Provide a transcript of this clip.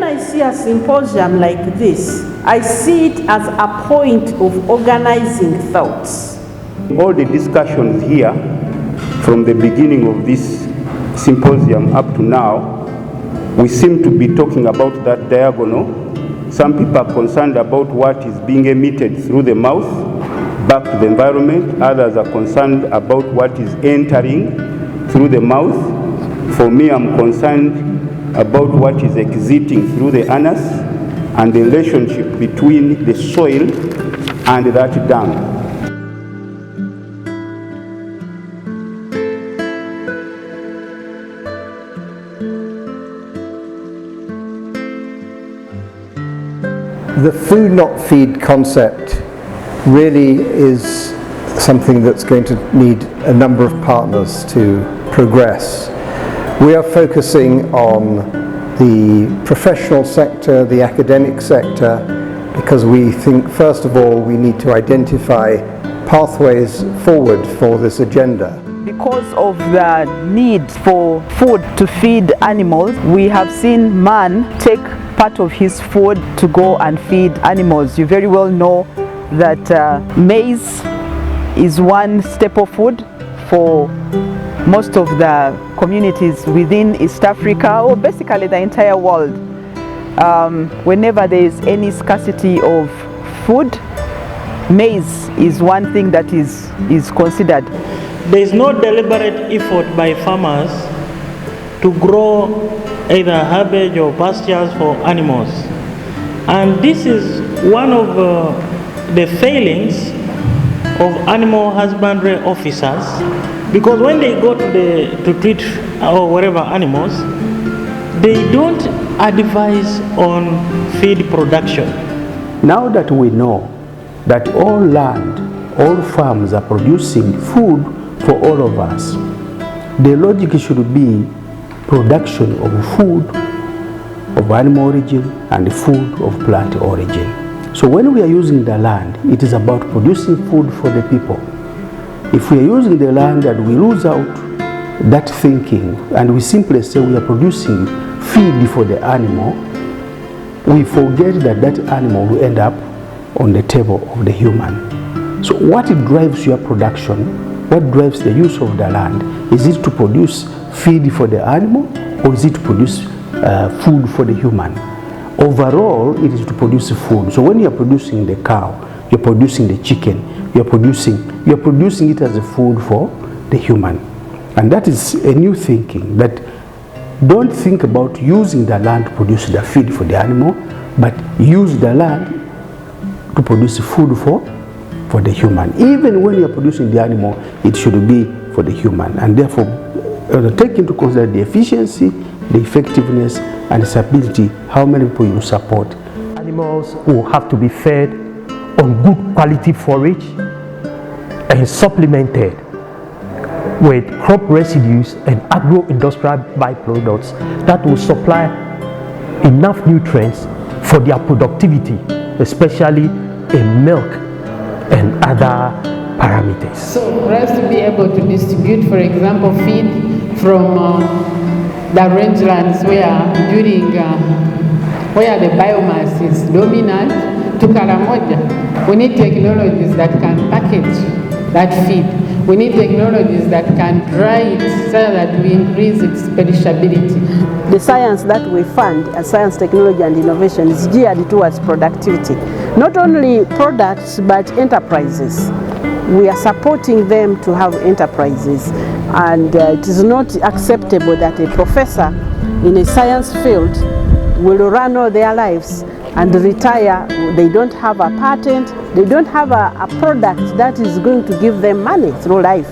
when I see a symposium like this, I see it as a point of organizing thoughts. All the discussions here, from the beginning of this symposium up to now, we seem to be talking about that diagonal. Some people are concerned about what is being emitted through the mouth back to the environment. Others are concerned about what is entering through the mouth. For me, I'm concerned about what is exiting through the anus and the relationship between the soil and that dung. The food not feed concept really is something that's going to need a number of partners to progress. We are focusing on the professional sector, the academic sector, because we think first of all we need to identify pathways forward for this agenda. Because of the need for food to feed animals, we have seen man take part of his food to go and feed animals. You very well know that maize is one staple food for most of the communities within East Africa, or basically the entire world. Whenever there is any scarcity of food, maize is one thing that is considered. There is no deliberate effort by farmers to grow either herbage or pastures for animals. And this is one of the failings of animal husbandry officers, because when they go to treat or whatever animals, they don't advise on feed production. Now that we know that all land, all farms are producing food for all of us, the logic should be production of food of animal origin and food of plant origin. So when we are using the land, it is about producing food for the people. If we are using the land and we lose out that thinking and we simply say we are producing feed for the animal, we forget that that animal will end up on the table of the human. So what drives your production? What drives the use of the land? Is it to produce feed for the animal, or is it to produce food for the human? Overall, it is to produce food. So when you are producing the cow, you are producing the chicken, you are producing it as a food for the human. And that is a new thinking, that don't think about using the land to produce the feed for the animal, but use the land to produce food for the human. Even when you are producing the animal, it should be for the human. And therefore, take into consider the efficiency, the effectiveness, and the stability, how many people you support. Animals will have to be fed on good quality forage and supplemented with crop residues and agro-industrial byproducts that will supply enough nutrients for their productivity, especially in milk and other parameters. So for us to be able to distribute, for example, feed from the rangelands where the biomass is dominant to Karamoja, we need technologies that can package that feed. We need technologies that can dry it so that we increase its perishability. The science that we fund as science, technology and innovation is geared towards productivity. Not only products, but enterprises. We are supporting them to have enterprises, and it is not acceptable that a professor in a science field will run all their lives and retire. They don't have a patent, they don't have a product that is going to give them money through life.